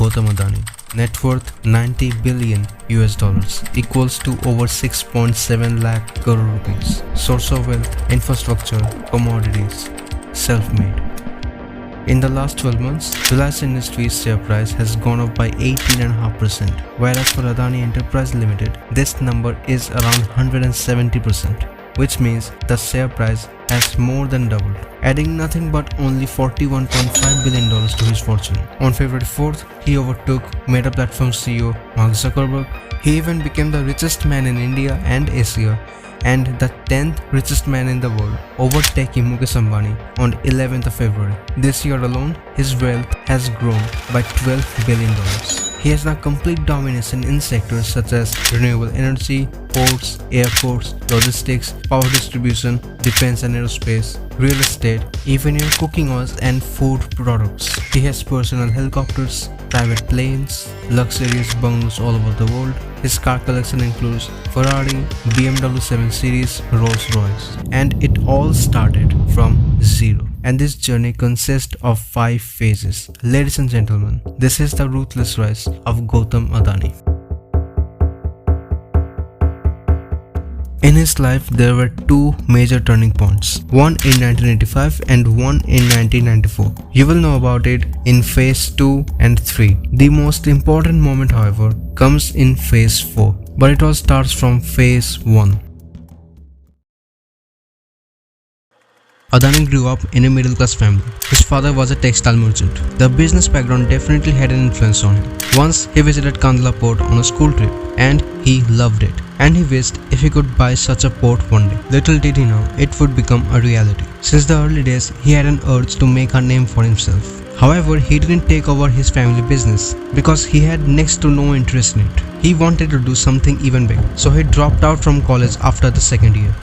Gautam Adani. Net worth 90 billion US dollars, equals to over 6.7 lakh crore rupees. Source of wealth, infrastructure, commodities, self-made. In the last 12 months, Reliance Industries' share price has gone up by 18.5%, whereas for Adani Enterprise Limited, this number is around 170%, which means the share price has more than doubled, adding nothing but only $41.5 billion to his fortune. On February 4th, he overtook Meta Platform CEO Mark Zuckerberg. He even became the richest man in India and Asia, and the 10th richest man in the world, overtaking Mukesh Ambani on 11th of February. This year alone, his wealth has grown by $12 billion. He has now complete domination in sectors such as renewable energy, ports, airports, logistics, power distribution, defense and aerospace, real estate, even in cooking oils and food products. He has personal helicopters, private planes, luxurious bungalows all over the world. His car collection includes Ferrari, BMW 7 Series, Rolls-Royce. And it all started from zero. And this journey consists of 5 phases. Ladies and gentlemen, this is the ruthless rise of Gautam Adani. In his life, there were 2 major turning points, one in 1985 and one in 1994. You will know about it in phase 2 and 3. The most important moment, however, comes in phase 4, but it all starts from phase 1. Adani grew up in a middle-class family. His father was a textile merchant. The business background definitely had an influence on him. Once he visited Kandla port on a school trip and he loved it. And he wished if he could buy such a port one day. Little did he know it would become a reality. Since the early days, he had an urge to make a name for himself. However, he didn't take over his family business because he had next to no interest in it. He wanted to do something even big. So he dropped out from college after the second year.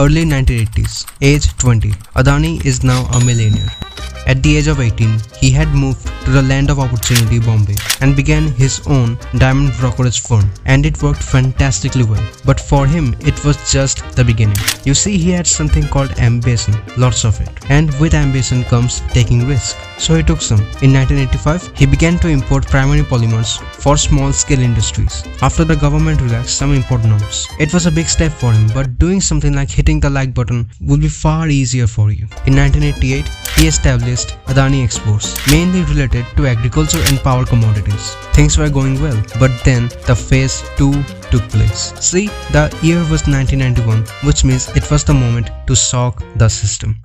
Early 1980s, age 20, Adani is now a millionaire. At the age of 18, he had moved to the land of opportunity, Bombay, and began his own diamond brokerage firm, and it worked fantastically well. But for him, it was just the beginning. You see, he had something called ambition, lots of it. And with ambition comes taking risk. So he took some. In 1985, he began to import primary polymers for small-scale industries. After the government relaxed some import norms, it was a big step for him, but doing something like hitting the like button would be far easier for you. In 1988, he established Adani Exports, mainly related to agriculture and power commodities. Things were going well, but then the phase 2 took place. See, the year was 1991, which means it was the moment to shock the system.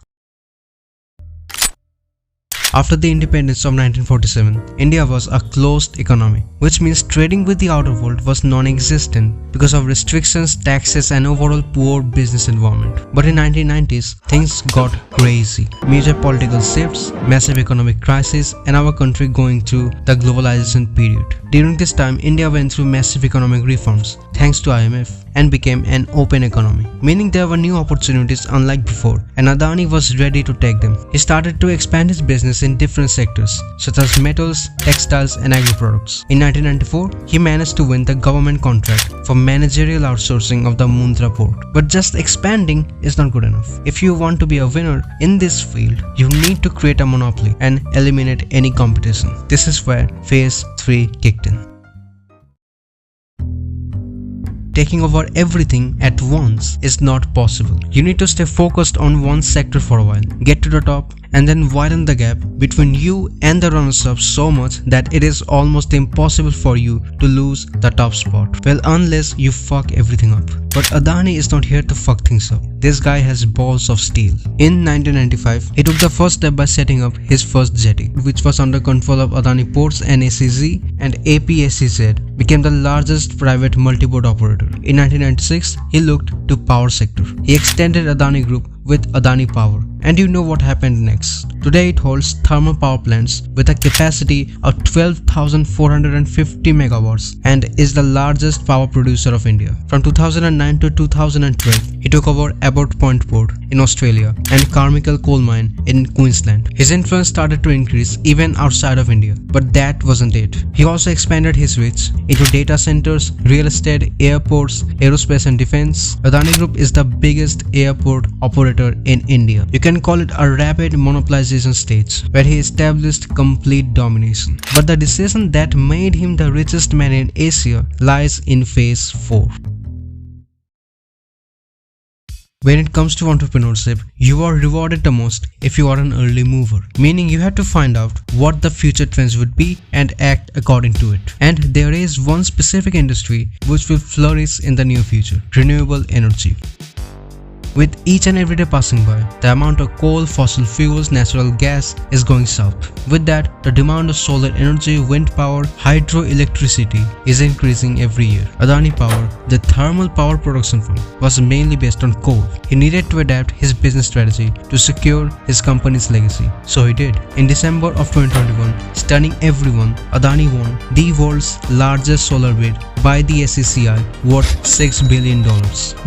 After the independence of 1947, India was a closed economy, which means trading with the outer world was non-existent because of restrictions, taxes and overall poor business environment. But in 1990s, things got crazy. Major political shifts, massive economic crisis and our country going through the globalization period. During this time, India went through massive economic reforms thanks to IMF and became an open economy, meaning there were new opportunities unlike before, and Adani was ready to take them. He started to expand his business in different sectors such as metals, textiles and agri-products. In 1994, he managed to win the government contract for managerial outsourcing of the Mundra port. But just expanding is not good enough. If you want to be a winner in this field, you need to create a monopoly and eliminate any competition. This is where phase 3 kicked in. Taking over everything at once is not possible. You need to stay focused on one sector for a while, get to the top, and then widen the gap between you and the runners-up so much that it is almost impossible for you to lose the top spot. Well, unless you fuck everything up. But Adani is not here to fuck things up. This guy has balls of steel. In 1995, he took the first step by setting up his first jetty, which was under control of Adani Ports and ACZ, and APSEZ became the largest private multi-port operator. In 1996, he looked to power sector. He extended Adani Group with Adani Power. And you know what happened next. Today it holds thermal power plants with a capacity of 12,450 megawatts and is the largest power producer of India. From 2009 to 2012, he took over Abbot Point Port in Australia and Carmichael Coal Mine in Queensland. His influence started to increase even outside of India, but that wasn't it. He also expanded his reach into data centers, real estate, airports, aerospace and defense. Adani Group is the biggest airport operator in India. You can call it a rapid monopolization stage where he established complete domination. But the decision that made him the richest man in Asia lies in phase 4. When it comes to entrepreneurship, you are rewarded the most if you are an early mover, meaning you have to find out what the future trends would be and act according to it. And there is one specific industry which will flourish in the near future: renewable energy. With each and every day passing by, the amount of coal, fossil fuels, natural gas is going south. With that, the demand of solar energy, wind power, hydroelectricity is increasing every year. Adani Power, the thermal power production firm, was mainly based on coal. He needed to adapt his business strategy to secure his company's legacy. So he did. In December of 2021, stunning everyone, Adani won the world's largest solar bid by the SECI worth $6 billion.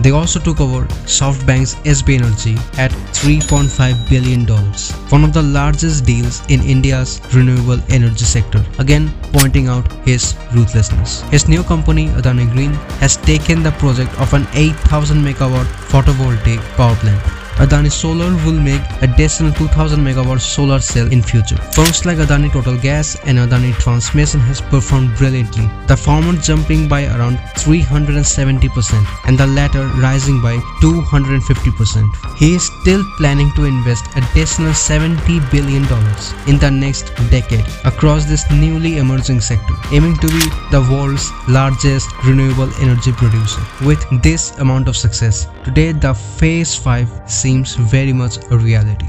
They also took over SoftBank's SB Energy at $3.5 billion, one of the largest deals in India's renewable energy sector, again pointing out his ruthlessness. His new company, Adani Green, has taken the project of an 8,000 megawatt photovoltaic power plant. Adani Solar will make additional 2000 megawatt solar cell in future. Firms like Adani Total Gas and Adani Transmission has performed brilliantly, the former jumping by around 370% and the latter rising by 250%. He is still planning to invest additional $70 billion in the next decade across this newly emerging sector, aiming to be the world's largest renewable energy producer. With this amount of success, today the Phase 5 seems very much a reality.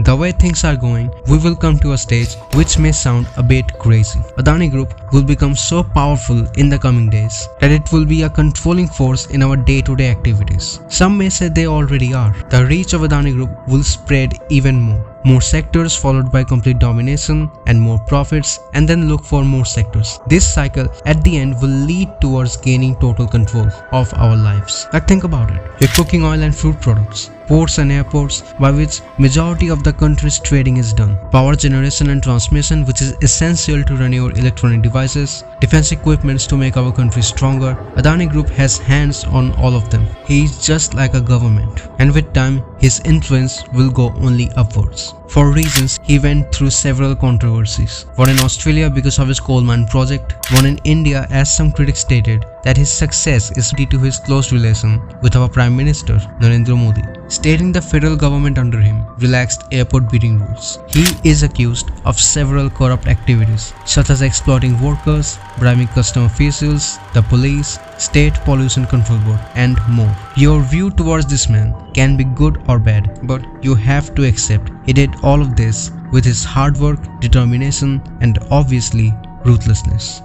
The way things are going, we will come to a stage which may sound a bit crazy. Adani Group will become so powerful in the coming days that it will be a controlling force in our day-to-day activities. Some may say they already are. The reach of Adani Group will spread even more. More sectors followed by complete domination and more profits, and then look for more sectors. This cycle at the end will lead towards gaining total control of our lives. Like, think about it. Your cooking oil and fruit products, ports and airports by which majority of the country's trading is done, power generation and transmission which is essential to run your electronic devices, defense equipments to make our country stronger. Adani Group has hands on all of them. He is just like a government, and with time his influence will go only upwards. For reasons, he went through several controversies. One in Australia because of his coal mine project, one in India as some critics stated that his success is due to his close relation with our Prime Minister Narendra Modi, stating the federal government under him relaxed airport bidding rules. He is accused of several corrupt activities such as exploiting workers, bribing custom officials, the police, State Pollution Control Board, and more. Your view towards this man can be good or bad, but you have to accept he did all of this with his hard work, determination, and obviously ruthlessness.